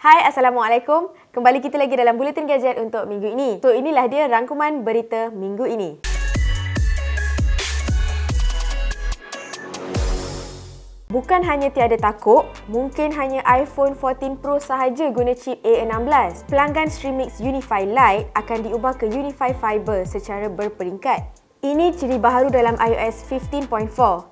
Hai, Assalamualaikum. Kembali kita lagi dalam Buletin Gadget untuk minggu ini. So, inilah dia rangkuman berita minggu ini. Bukan hanya tiada takuk, mungkin hanya iPhone 14 Pro sahaja guna chip A16. Pelanggan Streamix Unify Lite akan diubah ke Unify Fiber secara berperingkat. Ini ciri baharu dalam iOS 15.4,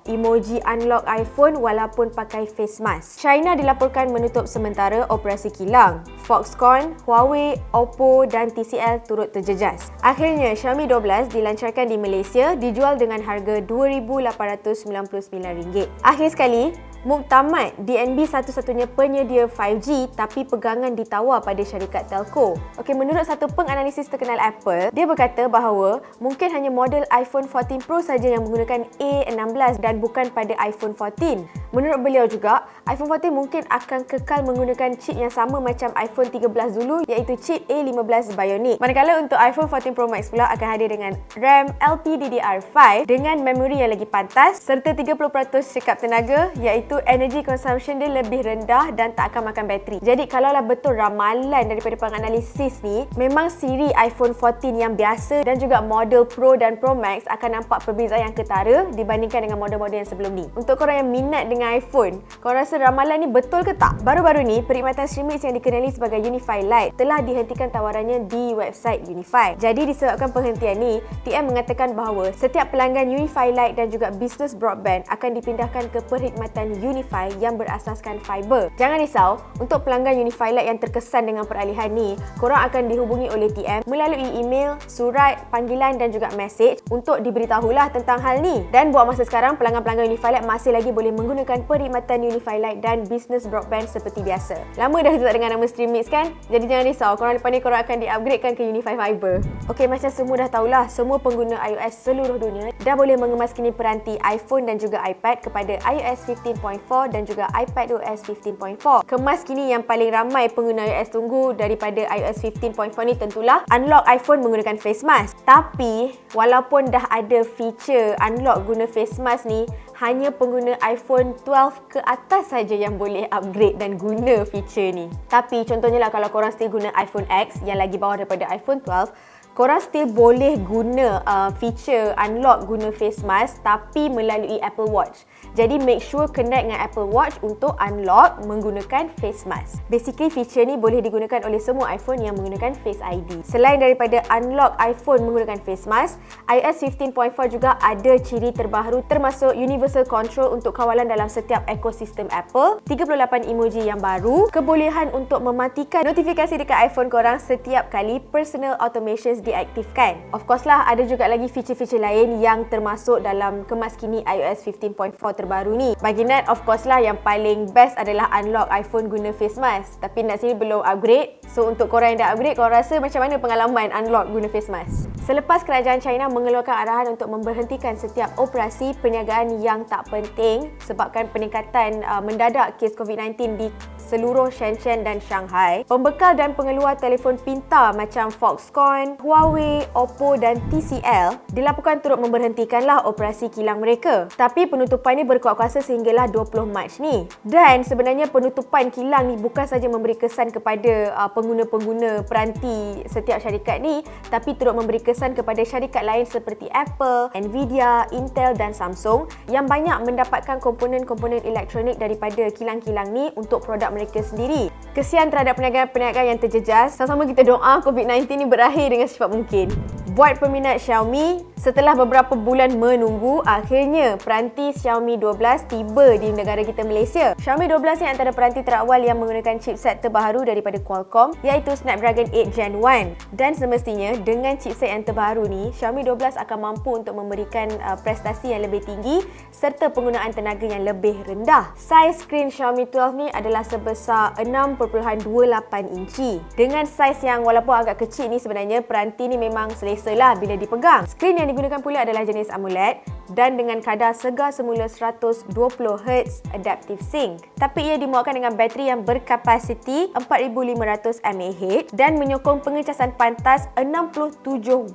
emoji unlock iPhone walaupun pakai face mask. China dilaporkan menutup sementara operasi kilang. Foxconn, Huawei, Oppo dan TCL turut terjejas. Akhirnya, Xiaomi 12 dilancarkan di Malaysia, dijual dengan harga RM2,899. Akhir sekali, muktamad DNB satu-satunya penyedia 5G tapi pegangan ditawar pada syarikat telco. Okey, menurut satu penganalisis terkenal Apple, dia berkata bahawa mungkin hanya model iPhone 14 Pro saja yang menggunakan A16 dan bukan pada iPhone 14. Menurut beliau juga, iPhone 14 mungkin akan kekal menggunakan chip yang sama macam iPhone 13 dulu, iaitu chip A15 Bionic. Manakala untuk iPhone 14 Pro Max pula akan hadir dengan RAM LPDDR5 dengan memori yang lagi pantas serta 30% cekap tenaga, iaitu energy consumption dia lebih rendah dan tak akan makan bateri. Jadi kalaulah betul ramalan daripada penganalisis ni, memang siri iPhone 14 yang biasa dan juga model Pro dan Pro Max akan nampak perbezaan yang ketara dibandingkan dengan model-model yang sebelum ni. Untuk korang yang minat dengan iPhone, korang rasa ramalan ni betul ke tak? Baru-baru ni, perkhidmatan Streamix yang dikenali sebagai Unify Lite telah dihentikan tawarannya di website Unify. Jadi disebabkan penghentian ni, TM mengatakan bahawa setiap pelanggan Unify Lite dan juga business broadband akan dipindahkan ke perkhidmatan Unify yang berasaskan fiber. Jangan risau, untuk pelanggan Unify Lite yang terkesan dengan peralihan ni, korang akan dihubungi oleh TM melalui email, surat, panggilan dan juga mesej untuk diberitahulah tentang hal ni. Dan buat masa sekarang, pelanggan-pelanggan Unify Lite masih lagi boleh menggunakan perkhidmatan Unify Lite dan business broadband seperti biasa. Lama dah kita tak dengar nama Streamix kan? Jadi jangan risau, korang lepas ni korang akan di-upgradekan ke Unify Fiber. Okey, macam semua dah tahulah, semua pengguna iOS seluruh dunia dah boleh mengemas kini peranti iPhone dan juga iPad kepada iOS 15.4 dan juga iPadOS 15.4. Kemas kini yang paling ramai pengguna iOS tunggu daripada iOS 15.4 ni tentulah unlock iPhone menggunakan face mask. Tapi walaupun dah ada feature unlock guna face mask ni, hanya pengguna iPhone 12 ke atas saja yang boleh upgrade dan guna feature ni. Tapi contohnya lah, kalau korang still guna iPhone X yang lagi bawah daripada iPhone 12, korang still boleh guna feature unlock guna face mask tapi melalui Apple Watch. Jadi make sure connect dengan Apple Watch untuk unlock menggunakan face mask. Basically feature ni boleh digunakan oleh semua iPhone yang menggunakan Face ID. Selain daripada unlock iPhone menggunakan face mask, iOS 15.4 juga ada ciri terbaru termasuk Universal Control untuk kawalan dalam setiap ekosistem Apple, 38 emoji yang baru, kebolehan untuk mematikan notifikasi dekat iPhone korang setiap kali personal automations diaktifkan. Of course lah, ada juga lagi feature-feature lain yang termasuk dalam kemas kini iOS 15.4 terbaru ni. Bagi Nat, of course lah, yang paling best adalah unlock iPhone guna face mask. Tapi Nat sini belum upgrade. So untuk korang yang dah upgrade, korang rasa macam mana pengalaman unlock guna face mask? Selepas kerajaan China mengeluarkan arahan untuk memberhentikan setiap operasi perniagaan yang tak penting sebabkan peningkatan mendadak kes COVID-19 di seluruh Shenzhen dan Shanghai, pembekal dan pengeluar telefon pintar macam Foxconn, Huawei, Oppo dan TCL dilaporkan turut memberhentikanlah operasi kilang mereka. Tapi penutupan ni berkuat kuasa sehinggalah 20 Mac ni. Dan sebenarnya penutupan kilang ni bukan saja memberi kesan kepada pengguna-pengguna peranti setiap syarikat ni, tapi turut memberi kesan kepada syarikat lain seperti Apple, Nvidia, Intel dan Samsung yang banyak mendapatkan komponen-komponen elektronik daripada kilang-kilang ni untuk produk mereka sendiri. Kesian terhadap perniagaan-perniagaan yang terjejas. Sama-sama kita doa COVID-19 ni berakhir dengan secepat mungkin. Buat peminat Xiaomi, setelah beberapa bulan menunggu, akhirnya peranti Xiaomi 12 tiba di negara kita Malaysia. Xiaomi 12 ni antara peranti terawal yang menggunakan chipset terbaru daripada Qualcomm, iaitu Snapdragon 8 Gen 1. Dan semestinya dengan chipset yang terbaru ni, Xiaomi 12 akan mampu untuk memberikan prestasi yang lebih tinggi serta penggunaan tenaga yang lebih rendah. Saiz skrin Xiaomi 12 ni adalah sebesar 6.28 inci. Dengan saiz yang walaupun agak kecil ni, sebenarnya peranti ni memang selesa lah bila dipegang. Skrin yang digunakan pula adalah jenis AMOLED dan dengan kadar segar semula 120Hz Adaptive Sync. Tapi ia dimuatkan dengan bateri yang berkapasiti 4500 mAh dan menyokong pengecasan pantas 67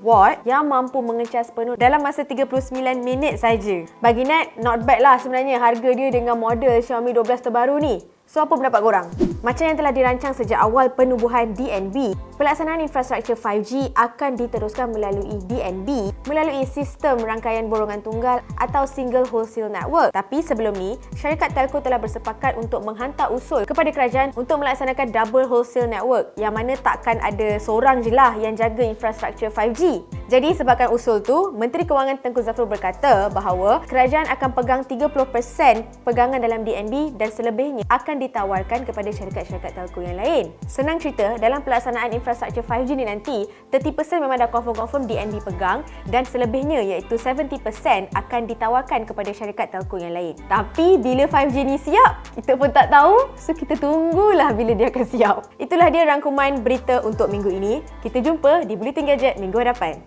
watt yang mampu mengecas penuh dalam masa 39 minit saja. Bagi Nat, not bad lah sebenarnya harga dia dengan model Xiaomi 12 terbaru ni. So, apa pendapat korang? Macam yang telah dirancang sejak awal penubuhan DNB, pelaksanaan infrastruktur 5G akan diteruskan melalui DNB, melalui sistem rangkaian borongan tunggal atau Single Wholesale Network. Tapi sebelum ni, syarikat telco telah bersepakat untuk menghantar usul kepada kerajaan untuk melaksanakan Double Wholesale Network, yang mana takkan ada seorang je lah yang jaga infrastruktur 5G. Jadi sebabkan usul tu, Menteri Kewangan Tengku Zafrul berkata bahawa kerajaan akan pegang 30% pegangan dalam DNB dan selebihnya akan ditawarkan kepada syarikat-syarikat telco yang lain. Senang cerita, dalam pelaksanaan infrastruktur 5G ni nanti, 30% memang dah confirm DNB pegang dan selebihnya iaitu 70% akan ditawarkan kepada syarikat telco yang lain. Tapi bila 5G ni siap, kita pun tak tahu. So kita tunggulah bila dia akan siap. Itulah dia rangkuman berita untuk minggu ini. Kita jumpa di Bulletin Gadget minggu hadapan.